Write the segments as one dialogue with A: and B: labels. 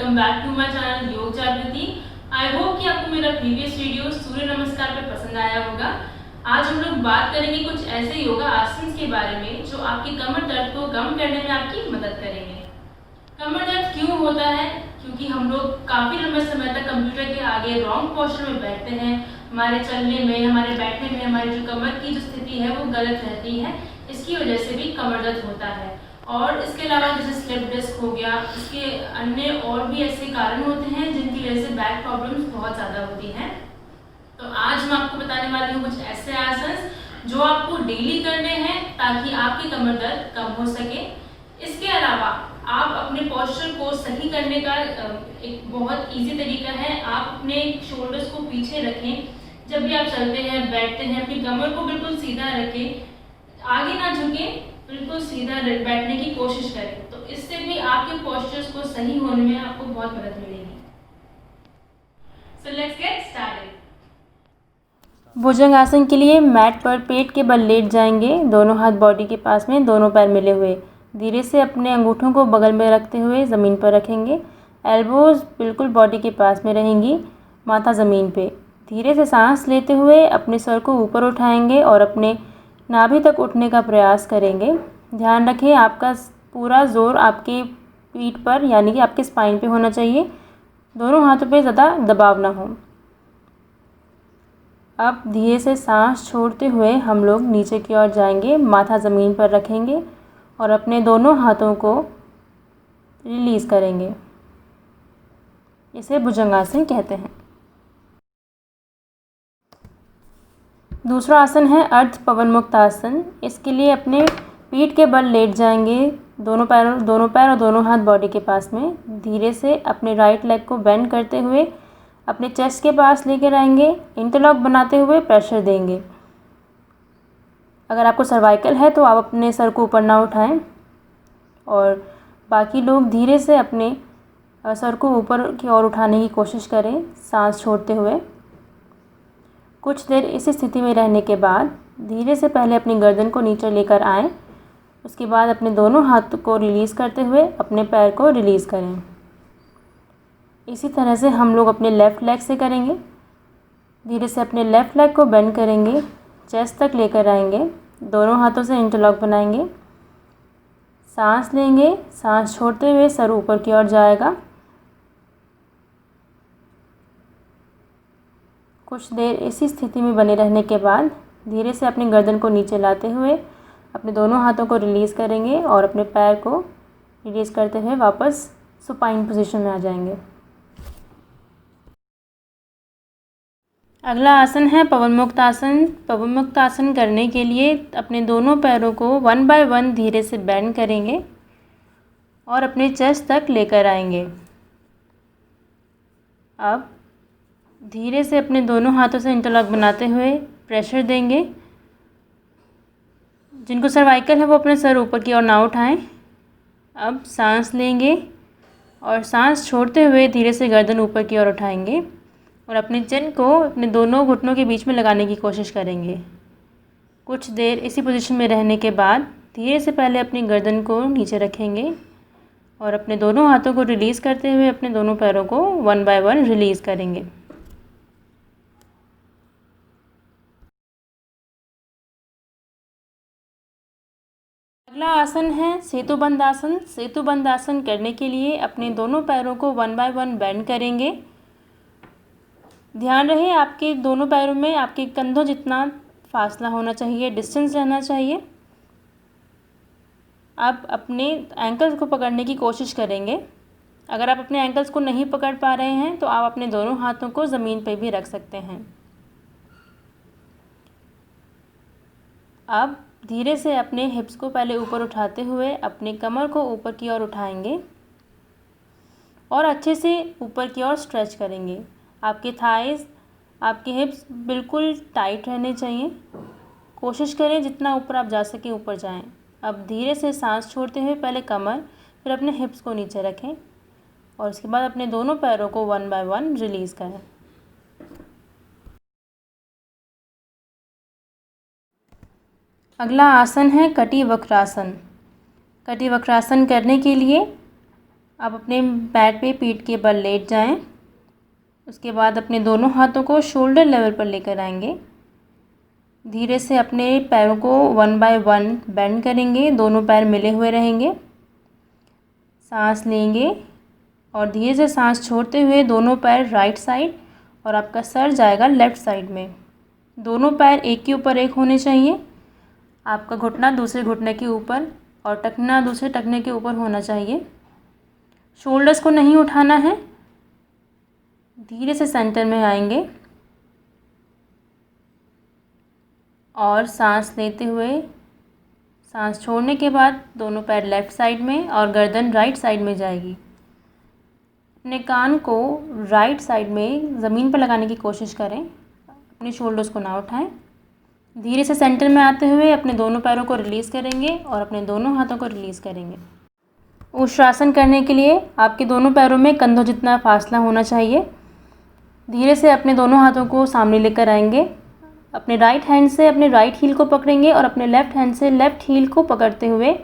A: Welcome back to my channel Yog Jagriti. I hope कि आपको मेरा प्रीवियस वीडियो सूर्य नमस्कार पे पसंद आया होगा। आज हम लोग बात करेंगे कुछ ऐसे योगा आसन के बारे में जो आपकी कमर दर्द को कम करने में आपकी मदद करेंगे। कमर दर्द क्यों होता है? क्योंकि हम लोग काफ़ी लंबे समय तक कंप्यूटर के आगे रॉन्ग पोस्चर में बैठते हैं। हमारे चलने में, हमारे बैठने में हमारी जो कमर की जो स्थिति है वो गलत रहती है। इसकी वजह से भी कमर दर्द होता है। और इसके अलावा जैसे स्लिप डिस्क हो गया, इसके अन्य और भी ऐसे कारण होते हैं जिनकी वजह से बैक प्रॉब्लम्स बहुत ज़्यादा होती हैं। तो आज मैं आपको बताने वाली हूँ कुछ ऐसे आसन जो आपको डेली करने हैं ताकि आपकी कमर दर्द कम हो सके। इसके अलावा आप अपने पोस्चर को सही करने का एक बहुत इजी तरीका है। आप अपने शोल्डर्स को पीछे रखें। जब भी आप चलते हैं, बैठते हैं, अपनी कमर को बिल्कुल सीधा रखें, आगे ना झुकें, बिल्कुल सीधा बैठने की कोशिश करें। तो इससे भी आपके पोस्चर्स को सही होने में आपको बहुत मदद मिलेगी। So let's get started.
B: Bhujang asana के लिए मैट पर पेट के बल लेट जाएंगे, दोनों हाथ बॉडी के पास में, दोनों पैर मिले हुए। धीरे से अपने अंगूठों को बगल में रखते हुए ज़मीन पर रखेंगे। एल्बोज बिल्कुल बॉडी के पास में रहेंगी, माथा ज़मीन पे। धीरे से सांस लेते हुए अपने सर को ऊपर उठाएंगे और अपने नाभि तक उठने का प्रयास करेंगे। ध्यान रखें आपका पूरा ज़ोर आपके पीठ पर यानी कि आपके स्पाइन पे होना चाहिए। दोनों हाथों पे ज़्यादा दबाव ना हो। अब धीरे से सांस छोड़ते हुए हम लोग नीचे की ओर जाएंगे, माथा ज़मीन पर रखेंगे और अपने दोनों हाथों को रिलीज़ करेंगे। इसे भुजंगासन कहते हैं। दूसरा आसन है अर्ध पवन मुक्त आसन। इसके लिए अपने पीठ के बल लेट जाएंगे, दोनों पैर और दोनों हाथ बॉडी के पास में। धीरे से अपने राइट लेग को बेंड करते हुए अपने चेस्ट के पास लेकर आएंगे। इंटरलॉक बनाते हुए प्रेशर देंगे। अगर आपको सर्वाइकल है तो आप अपने सर को ऊपर ना उठाएं और बाकी लोग धीरे से अपने सर को ऊपर की ओर उठाने की कोशिश करें, सांस छोड़ते हुए। कुछ देर इस स्थिति में रहने के बाद धीरे से पहले अपनी गर्दन को नीचे लेकर आएं। उसके बाद अपने दोनों हाथ को रिलीज़ करते हुए अपने पैर को रिलीज़ करें। इसी तरह से हम लोग अपने लेफ़्ट लेग से करेंगे। धीरे से अपने लेफ़्ट लेग को बेंड करेंगे, चेस्ट तक लेकर आएंगे, दोनों हाथों से इंटरलॉक बनाएंगे, सांस लेंगे, सांस छोड़ते हुए सर ऊपर की ओर जाएगा। कुछ देर इसी स्थिति में बने रहने के बाद धीरे से अपनी गर्दन को नीचे लाते हुए अपने दोनों हाथों को रिलीज़ करेंगे और अपने पैर को रिलीज़ करते हुए वापस सुपाइन पोजीशन में आ जाएंगे। अगला आसन है पवन मुक्त आसन। पवन मुक्त आसन करने के लिए अपने दोनों पैरों को 1 बाय 1 धीरे से बेंड करेंगे और अपने चेस्ट तक लेकर आएंगे। अब धीरे से अपने दोनों हाथों से इंटरलॉक बनाते हुए प्रेशर देंगे। जिनको सर्वाइकल है वो अपने सर ऊपर की ओर ना उठाएं। अब सांस लेंगे और सांस छोड़ते हुए धीरे से गर्दन ऊपर की ओर उठाएंगे और अपने चिन को अपने दोनों घुटनों के बीच में लगाने की कोशिश करेंगे। कुछ देर इसी पोजीशन में रहने के बाद धीरे से पहले अपनी गर्दन को नीचे रखेंगे और अपने दोनों हाथों को रिलीज़ करते हुए अपने दोनों पैरों को 1 बाय 1 रिलीज़ करेंगे। अगला आसन है सेतुबंध आसन। सेतुबंध आसन करने के लिए अपने दोनों पैरों को 1 बाय 1 बेंड करेंगे। ध्यान रहे आपके दोनों पैरों में आपके कंधों जितना फासला होना चाहिए, डिस्टेंस रहना चाहिए। आप अपने एंकल्स को पकड़ने की कोशिश करेंगे। अगर आप अपने एंकल्स को नहीं पकड़ पा रहे हैं तो आप अपने दोनों हाथों को ज़मीन पर भी रख सकते हैं। अब धीरे से अपने हिप्स को पहले ऊपर उठाते हुए अपने कमर को ऊपर की ओर उठाएंगे और अच्छे से ऊपर की ओर स्ट्रेच करेंगे। आपके थाइस, आपके हिप्स बिल्कुल टाइट रहने चाहिए। कोशिश करें जितना ऊपर आप जा सकें ऊपर जाएं। अब धीरे से सांस छोड़ते हुए पहले कमर, फिर अपने हिप्स को नीचे रखें और उसके बाद अपने दोनों पैरों को 1 बाय 1 रिलीज़ करें। अगला आसन है कटी वक्रासन। कटी वक्रासन करने के लिए अब अपने बैट पे पीठ के बल लेट जाएं। उसके बाद अपने दोनों हाथों को शोल्डर लेवल पर लेकर आएंगे। धीरे से अपने पैरों को 1 बाय 1 बेंड करेंगे, दोनों पैर मिले हुए रहेंगे। सांस लेंगे और धीरे से सांस छोड़ते हुए दोनों पैर राइट साइड और आपका सर जाएगा लेफ़्ट साइड में। दोनों पैर एक के ऊपर एक होने चाहिए। आपका घुटना दूसरे घुटने के ऊपर और टखना दूसरे टखने के ऊपर होना चाहिए। शोल्डर्स को नहीं उठाना है। धीरे से सेंटर में आएंगे और सांस लेते हुए सांस छोड़ने के बाद दोनों पैर लेफ़्ट साइड में और गर्दन राइट साइड में जाएगी। अपने कान को राइट साइड में ज़मीन पर लगाने की कोशिश करें, अपने शोल्डर्स को ना उठाएं। धीरे से सेंटर में आते हुए अपने दोनों पैरों को रिलीज़ करेंगे और अपने दोनों हाथों को रिलीज़ करेंगे। उष्ट्रासन करने के लिए आपके दोनों पैरों में कंधों जितना फासला होना चाहिए। धीरे से अपने दोनों हाथों को सामने लेकर आएंगे। अपने राइट हैंड से अपने राइट हील को पकड़ेंगे और अपने लेफ़्ट हैंड से लेफ़्ट हील को पकड़ते हुए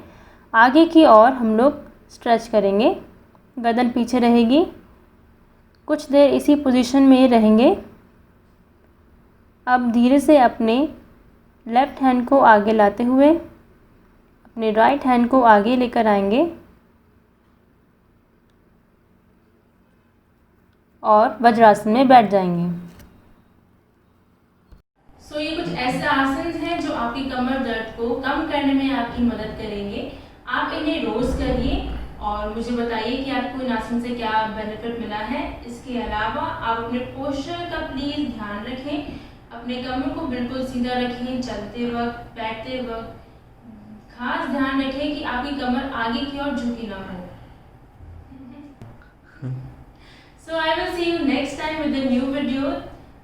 B: आगे की ओर हम लोग स्ट्रेच करेंगे। गर्दन पीछे रहेगी। कुछ देर इसी पोजीशन में रहेंगे। अब धीरे से अपने लेफ़्ट हैंड को आगे लाते हुए अपने राइट हैंड को आगे लेकर आएंगे और वज्रासन में बैठ जाएंगे।
A: सो ये कुछ ऐसे आसन हैं जो आपकी कमर दर्द को कम करने में आपकी मदद करेंगे। आप इन्हें रोज़ करिए और मुझे बताइए कि आपको इन आसन से क्या बेनिफिट मिला है। इसके अलावा आप अपने पोस्चर का प्लीज़ ध्यान रखें। अपने कमर को बिल्कुल सीधा रखें। चलते वक्त, बैठते वक्त खास ध्यान रखें कि आपकी कमर आगे की ओर झुकी ना हो। So I will see you next time with a new video.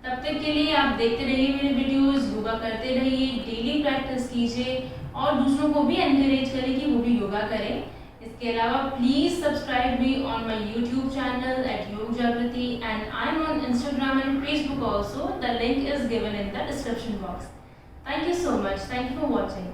A: तब तक के लिए आप देखते रहिए मेरे वीडियोस, योगा करते रहिए, डेली प्रैक्टिस कीजिए और दूसरों को भी एनकरेज करें कि वो भी योगा करें। इसके अलावा please subscribe me on my YouTube channel at योग जागृति and I am on Instagram and Facebook also. The link is given in the description box. Thank you so much. Thank you for watching.